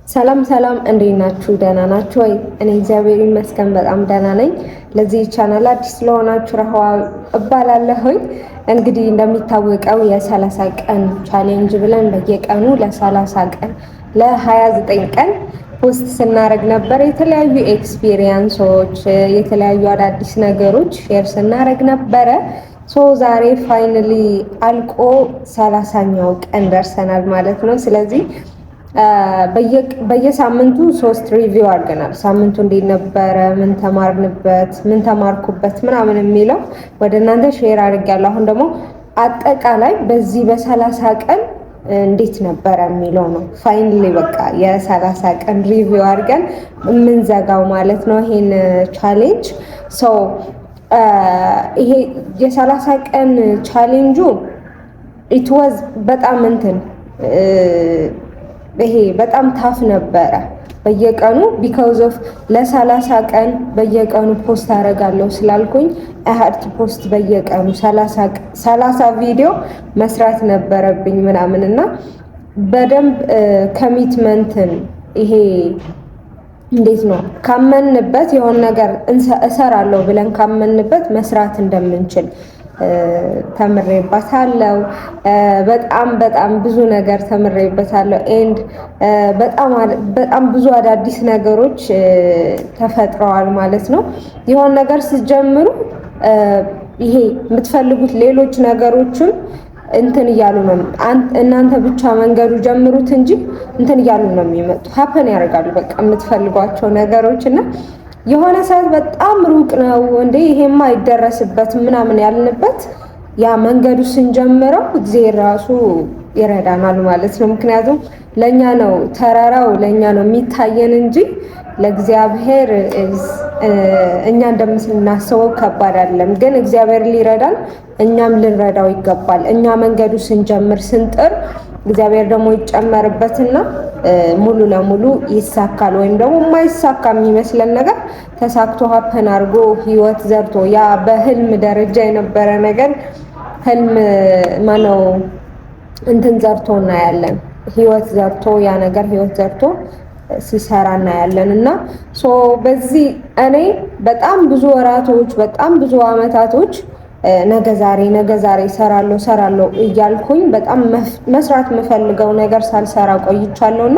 ሰላም ሰላም፣ እንዴት ናችሁ? ደህና ናችሁ ወይ? እኔ እግዚአብሔር ይመስገን በጣም ደህና ነኝ። ለዚህ ቻናል አዲስ ስለሆናችሁ ረህዋ እባላለሁኝ። እንግዲህ እንደሚታወቀው የ30 ቀን ቻሌንጅ ብለን በየቀኑ ለ30 ቀን ለ29 ቀን ፖስት ስናደርግ ነበር። የተለያዩ ኤክስፒሪየንሶች፣ የተለያዩ አዳዲስ ነገሮች ሼር ስናደርግ ነበረ። ዛሬ ፋይናሊ አልቆ 30ኛው ቀን ደርሰናል ማለት ነው። ስለዚህ በየሳምንቱ 3 ሪቪው አድርገናል። ሳምንቱ እንዴት ነበረ፣ ምን ተማርንበት፣ ምን ተማርኩበት ምናምን የሚለው ወደ እናንተ ሼር አድርጌያለሁ። አሁን ደግሞ አጠቃላይ በዚህ በ30 ቀን እንዴት ነበረ የሚለው ነው። ፋይናሊ በቃ የ30 ቀን ሪቪው አድርገን የምንዘጋው ማለት ነው ይሄን ቻሌንጅ። ይሄ የ30 ቀን ቻሌንጁ ኢት ዋዝ በጣም ይሄ በጣም ታፍ ነበረ። በየቀኑ ቢካውዝ ኦፍ ለ30 ቀን በየቀኑ ፖስት አደርጋለሁ ስላልኩኝ አሃርት ፖስት በየቀኑ 30 ቪዲዮ መስራት ነበረብኝ ምናምን እና በደንብ ኮሚትመንትን ይሄ እንዴት ነው ካመንበት የሆነ ነገር እሰራለሁ ብለን ካመንበት መስራት እንደምንችል ተምሬበታለሁ። በጣም ብዙ ነገር ተምሬበታለሁ። ኤንድ በጣም ብዙ አዳዲስ ነገሮች ተፈጥረዋል ማለት ነው። የሆነ ነገር ስትጀምሩ ይሄ የምትፈልጉት ሌሎች ነገሮችም እንትን እያሉ ነው። እናንተ ብቻ መንገዱ ጀምሩት እንጂ እንትን እያሉ ነው የሚመጡ ሀፐን ያደርጋሉ። በቃ የምትፈልጓቸው ነገሮች እና የሆነ ሰዓት በጣም ሩቅ ነው እንዴ ይሄማ አይደረስበትም ምናምን ያልንበት ያ መንገዱ ስንጀምረው እግዚአብሔር ራሱ ይረዳናል ማለት ነው። ምክንያቱም ለኛ ነው ተራራው ለኛ ነው የሚታየን እንጂ ለእግዚአብሔር እኛ እንደምናስበው ከባድ አይደለም። ግን እግዚአብሔር ሊረዳን እኛም ልንረዳው ይገባል። እኛ መንገዱ ስንጀምር ስንጥር እግዚአብሔር ደግሞ ይጨመርበትና ሙሉ ለሙሉ ይሳካል። ወይም ደግሞ የማይሳካ የሚመስለን ነገር ተሳክቶ ሀፐን አድርጎ ህይወት ዘርቶ ያ በህልም ደረጃ የነበረ ነገር ህልም ማነው እንትን ዘርቶ እናያለን። ህይወት ዘርቶ ያ ነገር ህይወት ዘርቶ ሲሰራ እናያለን። እና በዚህ እኔ በጣም ብዙ ወራቶች በጣም ብዙ አመታቶች ነገ ዛሬ ሰራለሁ እያልኩኝ በጣም መስራት የምፈልገው ነገር ሳልሰራ ቆይቻለሁና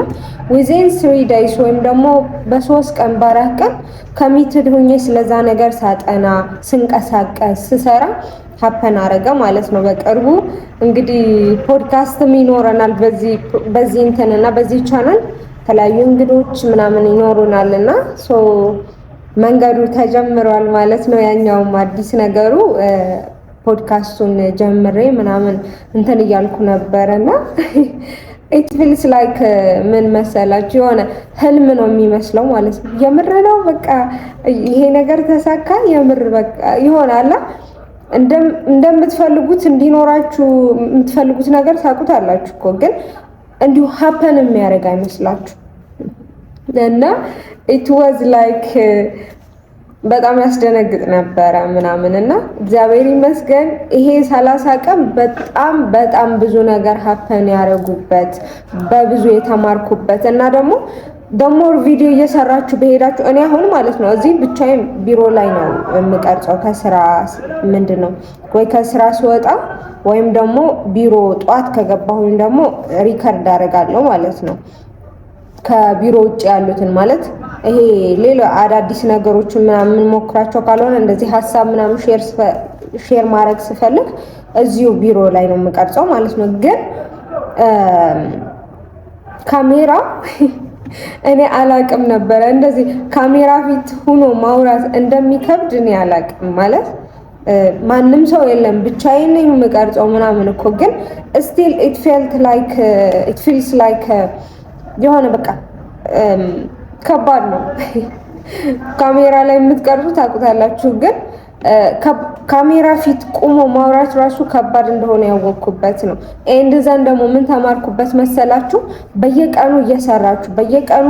ዊዚን 3 ዴይስ ወይም ደግሞ በ3 ቀን በ4 ቀን ኮሚትድ ሁኜ ስለዛ ነገር ሳጠና ስንቀሳቀስ ስሰራ ሀፐን አረገ ማለት ነው። በቅርቡ እንግዲህ ፖድካስትም ይኖረናል በዚህ እንትንና በዚህ ቻናል የተለያዩ እንግዶች ምናምን ይኖሩናልና መንገዱ ተጀምሯል ማለት ነው። ያኛውም አዲስ ነገሩ ፖድካስቱን ጀምሬ ምናምን እንትን እያልኩ ነበረና ኢት ፊልስ ላይክ ምን መሰላችሁ የሆነ ህልም ነው የሚመስለው ማለት ነው። የምር ነው በቃ ይሄ ነገር ተሳካ የምር በቃ ይሆናል። እንደምትፈልጉት እንዲኖራችሁ የምትፈልጉት ነገር ታውቁታላችሁ እኮ ግን እንዲሁ ሀፐን የሚያደርግ አይመስላችሁ እና ኢት ዋዝ ላይክ በጣም ያስደነግጥ ነበረ ምናምን እና እግዚአብሔር ይመስገን ይሄ 30 ቀን በጣም ብዙ ነገር ሀፐን ያደረጉበት በብዙ የተማርኩበት እና ደግሞ ቪዲዮ እየሰራችሁ በሄዳችሁ እኔ አሁን ማለት ነው እዚህ ብቻዬን ቢሮ ላይ ነው የምቀርጸው ከስራ ምንድነው ወይ ከስራ ስወጣ ወይም ደግሞ ቢሮ ጧት ከገባሁኝ ደግሞ ሪከርድ አደርጋለሁ ማለት ነው። ከቢሮ ውጭ ያሉትን ማለት ይሄ ሌላ አዳዲስ ነገሮችን ምናምን ሞክራቸው ካልሆነ እንደዚህ ሀሳብ ምናምን ሼር ማድረግ ስፈልግ እዚሁ ቢሮ ላይ ነው የምቀርጸው ማለት ነው። ግን ካሜራ እኔ አላቅም ነበረ እንደዚህ ካሜራ ፊት ሆኖ ማውራት እንደሚከብድ እኔ አላቅም ማለት ማንም ሰው የለም ብቻዬን ነኝ የምቀርጸው ምናምን እኮ ግን still it feels like የሆነ በቃ ከባድ ነው። ካሜራ ላይ የምትቀርጹት ታውቁታላችሁ ግን ካሜራ ፊት ቆሞ ማውራት ራሱ ከባድ እንደሆነ ያወቅኩበት ነው። እንደዛን ደግሞ ምን ተማርኩበት መሰላችሁ? በየቀኑ እየሰራችሁ በየቀኑ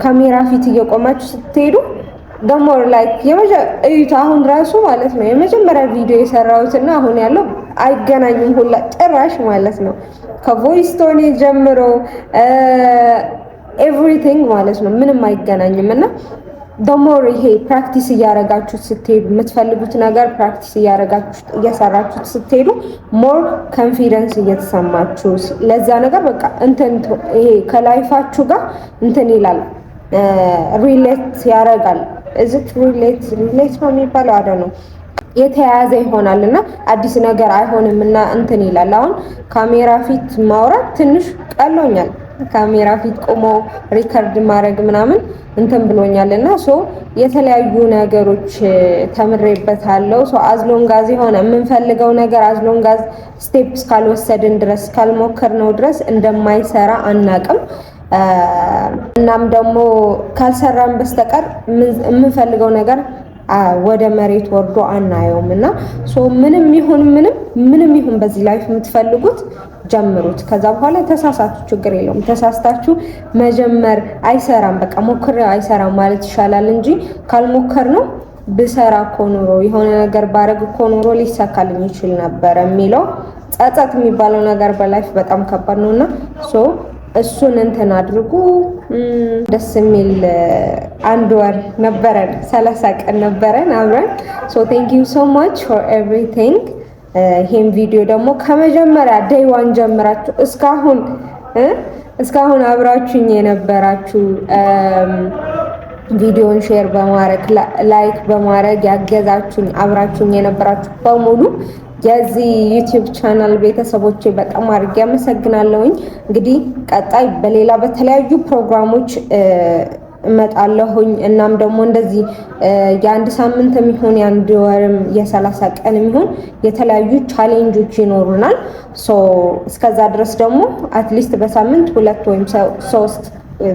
ካሜራ ፊት እየቆማችሁ ስትሄዱ ደግሞ ላይክ እዩት። አሁን ራሱ ማለት ነው የመጀመሪያ ቪዲዮ የሰራሁትና አሁን ያለው አይገናኙም ሁላ ጭራሽ ማለት ነው። ከቮይስ ቶን ጀምሮ ኤቭሪቲንግ ማለት ነው። ምንም አይገናኝም እና ሞር ይሄ ፕራክቲስ እያረጋችሁት ስትሄዱ የምትፈልጉት ነገር ፕራክቲስ እያረጋችሁት እየሰራችሁት ስትሄዱ ሞር ኮንፊደንስ እየተሰማችሁ ለዛ ነገር በቃ እንትን ይሄ ከላይፋችሁ ጋር እንትን ይላል ሪሌት ያረጋል። እዚት ሪሌት ነው የሚባለው አደ ነው የተያያዘ ይሆናል እና አዲስ ነገር አይሆንም እና እንትን ይላል። አሁን ካሜራ ፊት ማውራት ትንሽ ቀሎኛል። ካሜራ ፊት ቆሞ ሪከርድ ማድረግ ምናምን እንትን ብሎኛል እና የተለያዩ ነገሮች ተምሬበታለሁ። አዝሎንጋዝ የሆነ የምንፈልገው ነገር አዝሎንጋዝ ስቴፕስ ካልወሰድን ድረስ ካልሞከርነው ድረስ እንደማይሰራ አናቅም። እናም ደግሞ ካልሰራን በስተቀር የምንፈልገው ነገር ወደ መሬት ወርዶ አናየውም እና ምንም ይሁን በዚህ ላይፍ የምትፈልጉት ጀምሩት። ከዛ በኋላ ተሳሳቱ፣ ችግር የለውም። ተሳስታችሁ መጀመር አይሰራም፣ በቃ ሞክሬው አይሰራም ማለት ይሻላል እንጂ ካልሞከር ነው ብሰራ እኮ ኑሮ የሆነ ነገር ባረግ እኮ ኑሮ ሊሳካልኝ ይችል ነበር የሚለው ጸጸት የሚባለው ነገር በላይፍ በጣም ከባድ ነውና እሱን እንትን አድርጉ። ደስ የሚል አንድ ወር ነበረን፣ 30 ቀን ነበረን አብረን። ቴንክ ዩ ሶ ማች ፎር ኤቭሪቲንግ። ይሄን ቪዲዮ ደግሞ ከመጀመሪያ ዴይ ዋን ጀምራችሁ እስካሁን አብራችሁኝ የነበራችሁ ቪዲዮን ሼር በማድረግ ላይክ በማድረግ ያገዛችሁኝ አብራችሁኝ የነበራችሁ በሙሉ የዚህ ዩቲዩብ ቻናል ቤተሰቦቼ በጣም አድርጌ አመሰግናለሁኝ። እንግዲህ ቀጣይ በሌላ በተለያዩ ፕሮግራሞች እመጣለሁኝ። እናም ደግሞ እንደዚህ የአንድ ሳምንት የሚሆን የአንድ ወርም የ30 ቀን የሚሆን የተለያዩ ቻሌንጆች ይኖሩናል። እስከዛ ድረስ ደግሞ አትሊስት በሳምንት 2 ወይም 3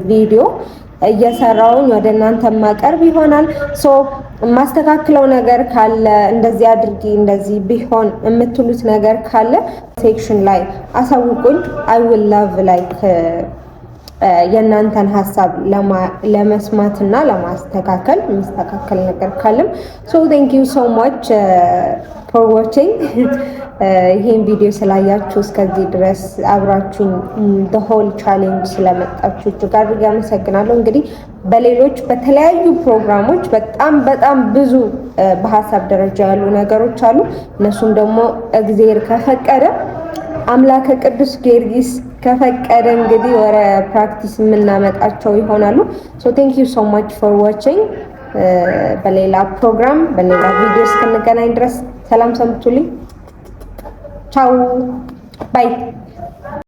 ቪዲዮ እየሰራውኝ ወደ እናንተ ማቀርብ ይሆናል። ማስተካክለው ነገር ካለ እንደዚህ አድርጊ እንደዚህ ቢሆን የምትሉት ነገር ካለ ሴክሽን ላይ አሳውቁኝ። አይ ዊል ላቭ ላይክ የእናንተን ሀሳብ ለመስማትና ለማስተካከል የሚስተካከል ነገር ካለም ቴንክ ዩ ሶ ማች ፎር ዋቺንግ። ይሄን ቪዲዮ ስላያችሁ እስከዚህ ድረስ አብራችሁኝ the whole challenge ስለመጣችሁ እጅግ አድርጌ አመሰግናለሁ። እንግዲህ በሌሎች በተለያዩ ፕሮግራሞች በጣም ብዙ በሀሳብ ደረጃ ያሉ ነገሮች አሉ። እነሱም ደግሞ እግዚአብሔር ከፈቀደ አምላከ ቅዱስ ጊዮርጊስ ከፈቀደ እንግዲህ ወደ ፕራክቲስ የምናመጣቸው ይሆናሉ። ቴንክ ዩ ሶ ማች ፎር ዋቺንግ። በሌላ ፕሮግራም በሌላ ቪዲዮ እስክንገናኝ ድረስ ሰላም ሰንብቱልኝ። ቻው ባይ